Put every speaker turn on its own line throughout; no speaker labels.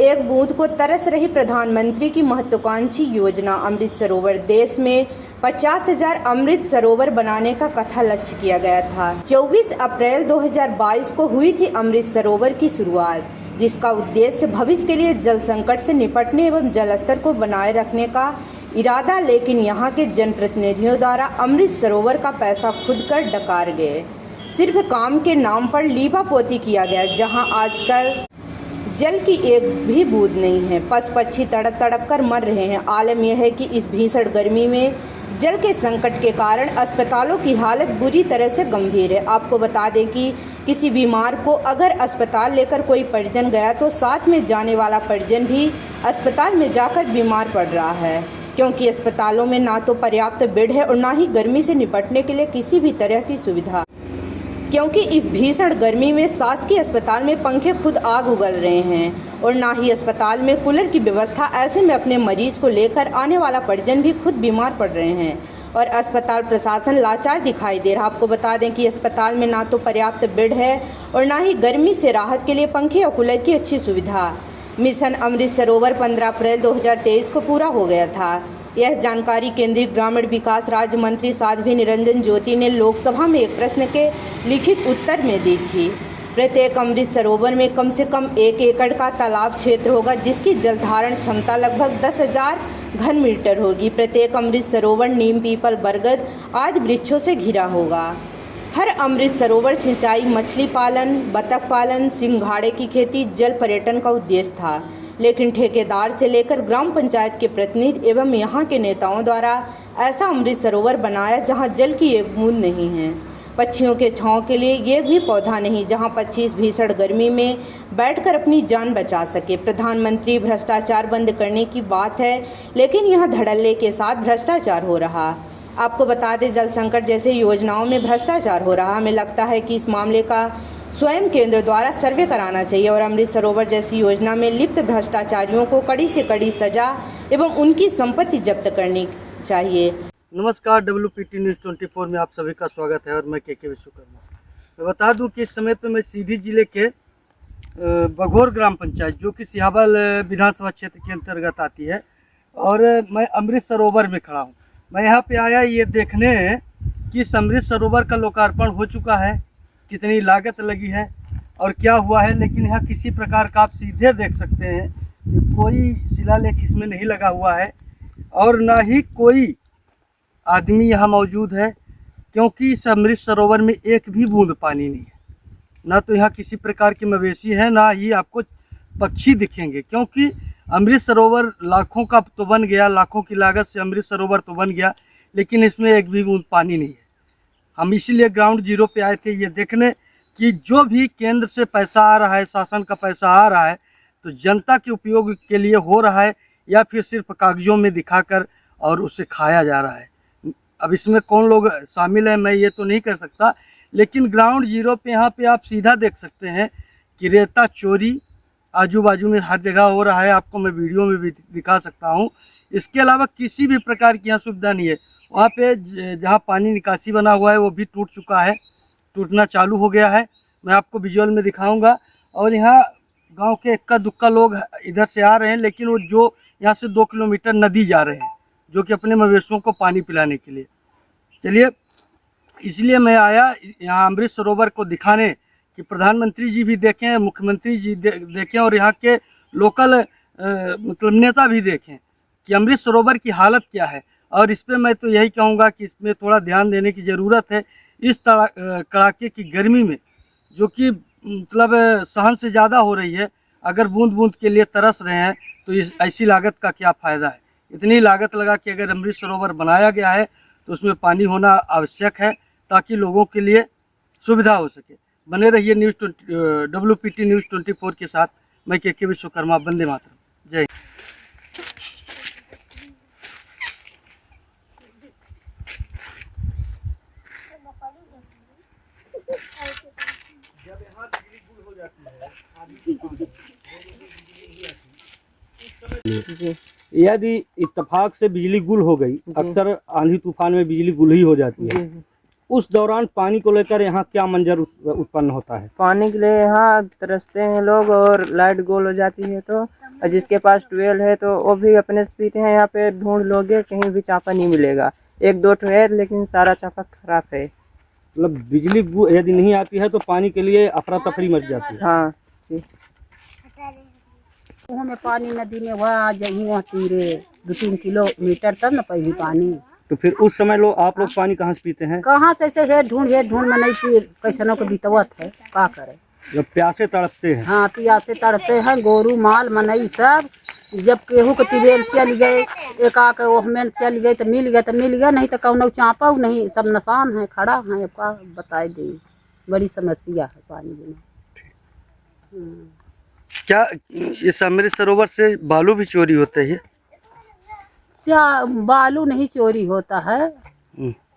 एक बूंद को तरस रही प्रधानमंत्री की महत्वाकांक्षी योजना अमृत सरोवर। देश में 50,000 अमृत सरोवर बनाने का कथा लक्ष्य किया गया था। 24 अप्रैल 2022 को हुई थी अमृत सरोवर की शुरुआत, जिसका उद्देश्य भविष्य के लिए जल संकट से निपटने एवं जल स्तर को बनाए रखने का इरादा। लेकिन यहाँ के जनप्रतिनिधियों द्वारा अमृत सरोवर का पैसा खुद कर डकार गए। सिर्फ काम के नाम पर लीपापोती किया गया, जहाँ आजकल जल की एक भी बूंद नहीं है। पशु पक्षी तड़प तड़प कर मर रहे हैं। आलम यह है कि इस भीषण गर्मी में जल के संकट के कारण अस्पतालों की हालत बुरी तरह से गंभीर है। आपको बता दें कि किसी बीमार को अगर अस्पताल लेकर कोई परिजन गया तो साथ में जाने वाला परिजन भी अस्पताल में जाकर बीमार पड़ रहा है, क्योंकि अस्पतालों में ना तो पर्याप्त बेड है और ना ही गर्मी से निपटने के लिए किसी भी तरह की सुविधा, क्योंकि इस भीषण गर्मी में शासकीय अस्पताल में पंखे खुद आग उगल रहे हैं और ना ही अस्पताल में कूलर की व्यवस्था। ऐसे में अपने मरीज को लेकर आने वाला परिजन भी खुद बीमार पड़ रहे हैं और अस्पताल प्रशासन लाचार दिखाई दे रहा। आपको बता दें कि अस्पताल में ना तो पर्याप्त बेड है और ना ही गर्मी से राहत के लिए पंखे और कूलर की अच्छी सुविधा। मिशन अमृत सरोवर 15 अप्रैल 2023 को पूरा हो गया था। यह जानकारी केंद्रीय ग्रामीण विकास राज्य मंत्री साध्वी निरंजन ज्योति ने लोकसभा में एक प्रश्न के लिखित उत्तर में दी थी। प्रत्येक अमृत सरोवर में कम से कम 1 एकड़ का तालाब क्षेत्र होगा, जिसकी जल धारण क्षमता लगभग 10,000 घन मीटर होगी। प्रत्येक अमृत सरोवर नीम, पीपल, बरगद आदि वृक्षों से घिरा होगा। हर अमृत सरोवर सिंचाई, मछली पालन, बतख पालन, सिंघाड़े की खेती, जल पर्यटन का उद्देश्य था। लेकिन ठेकेदार से लेकर ग्राम पंचायत के प्रतिनिधि एवं यहाँ के नेताओं द्वारा ऐसा अमृत सरोवर बनाया जहाँ जल की एक बूंद नहीं है, पक्षियों के छांव के लिए एक भी पौधा नहीं, जहाँ पक्षी इस भीषण गर्मी में बैठकर अपनी जान बचा सके। प्रधानमंत्री भ्रष्टाचार बंद करने की बात है, लेकिन यहाँ धड़ल्ले के साथ भ्रष्टाचार हो रहा। आपको बता दें, जल संकट जैसे योजनाओं में भ्रष्टाचार हो रहा। हमें लगता है कि इस मामले का स्वयं केंद्र द्वारा सर्वे कराना चाहिए और अमृत सरोवर जैसी योजना में लिप्त भ्रष्टाचारियों को कड़ी से कड़ी सजा एवं उनकी संपत्ति जब्त करनी चाहिए।
नमस्कार, WPT न्यूज़ 24 में आप सभी का स्वागत है और मैं के विश्वकर्मा। मैं बता दूं कि इस समय पे मैं सीधी जिले के बघोर ग्राम पंचायत, जो कि सिहाबल विधानसभा क्षेत्र के अंतर्गत आती है, और मैं अमृत सरोवर में खड़ा हूं। मैं यहाँ पे आया ये देखने कि इस अमृत सरोवर का लोकार्पण हो चुका है, कितनी लागत लगी है और क्या हुआ है, लेकिन यहाँ किसी प्रकार का आप सीधे देख सकते हैं कि कोई शिलालेख इसमें नहीं लगा हुआ है और ना ही कोई आदमी यहाँ मौजूद है, क्योंकि इस अमृत सरोवर में एक भी बूंद पानी नहीं है। ना तो यहाँ किसी प्रकार के मवेशी हैं, ना ही आपको पक्षी दिखेंगे, क्योंकि अमृत सरोवर लाखों का तो बन गया, लाखों की लागत से अमृत सरोवर तो बन गया, लेकिन इसमें एक भी बूंद पानी नहीं है। हम इसीलिए ग्राउंड जीरो पे आए थे ये देखने कि जो भी केंद्र से पैसा आ रहा है, शासन का पैसा आ रहा है, तो जनता के उपयोग के लिए हो रहा है या फिर सिर्फ कागजों में दिखाकर और उसे खाया जा रहा है। अब इसमें कौन लोग शामिल हैं मैं ये तो नहीं कह सकता, लेकिन ग्राउंड जीरो पे यहाँ पे आप सीधा देख सकते हैं कि रेता चोरी आजू बाजू में हर जगह हो रहा है। आपको मैं वीडियो में भी दिखा सकता हूँ। इसके अलावा किसी भी प्रकार की यहाँ सुविधा नहीं है। वहाँ पे जहाँ पानी निकासी बना हुआ है वो भी टूट चुका है, टूटना चालू हो गया है। मैं आपको विजुअल में दिखाऊंगा। और यहाँ गांव के इक्का दुक्का लोग इधर से आ रहे हैं, लेकिन वो जो यहाँ से 2 किलोमीटर नदी जा रहे हैं, जो कि अपने मवेशियों को पानी पिलाने के लिए। चलिए, इसलिए मैं आया यहाँ अमृत सरोवर को दिखाने कि प्रधानमंत्री जी भी देखें, मुख्यमंत्री जी देखें और यहाँ के लोकल मतलब नेता भी देखें कि अमृत सरोवर की हालत क्या है। और इस पर मैं तो यही कहूँगा कि इसमें थोड़ा ध्यान देने की ज़रूरत है। इस कड़ाके की गर्मी में, जो कि मतलब सहन से ज़्यादा हो रही है, अगर बूंद बूंद के लिए तरस रहे हैं तो इस ऐसी लागत का क्या फ़ायदा है। इतनी लागत लगा कि अगर अमृत सरोवर बनाया गया है तो उसमें पानी होना आवश्यक है, ताकि लोगों के लिए सुविधा हो सके। बने रहिए WPT न्यूज़ 24 के साथ। मैं के विश्वकर्मा। वंदे मातरम। जय हिंद। जब यहाँ बिजली गुल हो जाती है,
यदि इत्तेफाक से बिजली गुल हो गई, अक्सर आंधी तूफान में बिजली गुल ही हो जाती है, उस दौरान पानी को लेकर यहाँ क्या मंजर उत्पन्न होता है?
पानी के लिए यहाँ तरसते हैं लोग और लाइट गोल हो जाती है तो और जिसके पास ट्यूबवेल है तो वो भी अपने से पीते हैं। यहाँ पे ढूंढ लोगे कहीं भी चापा नहीं मिलेगा, एक दो ठो है लेकिन सारा चापा खराब है।
मतलब बिजली यदि नहीं आती है तो पानी के लिए अफरा तफरी मच जाती है।
हाँ जी।
कुआं में पानी नदी में वहाँ जही वहाँ तीरे 2-3 किलोमीटर तब न पहली पानी।
तो फिर उस समय आप लोग पानी कहाँ से पीते हैं?
कहाँ से ऐसे है ढूंढ में नहीं पी कैसनों के बितवत है का करे।
जब प्यासे तड़पते हैं।
हाँ पियासे तड़पते हैं, गोरू माल मनई सब। जब केहू के टिबेल चल गए, एक आके ओहमें चल गए तो मिल गया, नहीं तो कौनो चापा नहीं, सब नसान है खड़ा है। अब का बताए दे, बड़ी समस्या है पानी बिना।
क्या इस अमृत सरोवर से बालू भी चोरी होते हैं?
बालू नहीं चोरी होता है।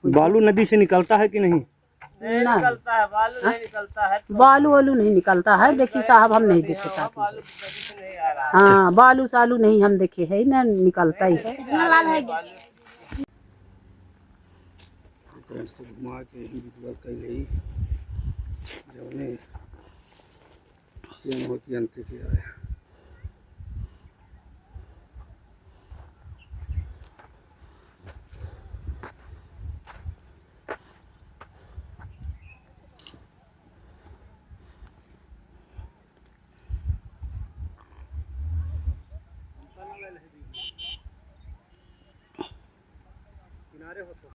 बालू नदी से निकलता है कि नहीं?
नहीं निकलता है, बालू नहीं निकलता है। बालू वालू नहीं निकलता है, देखिए साहब हम नहीं देखे था। हाँ बालू सालू नहीं हम देखे है ना, निकलता ही है।
किनारे हो तो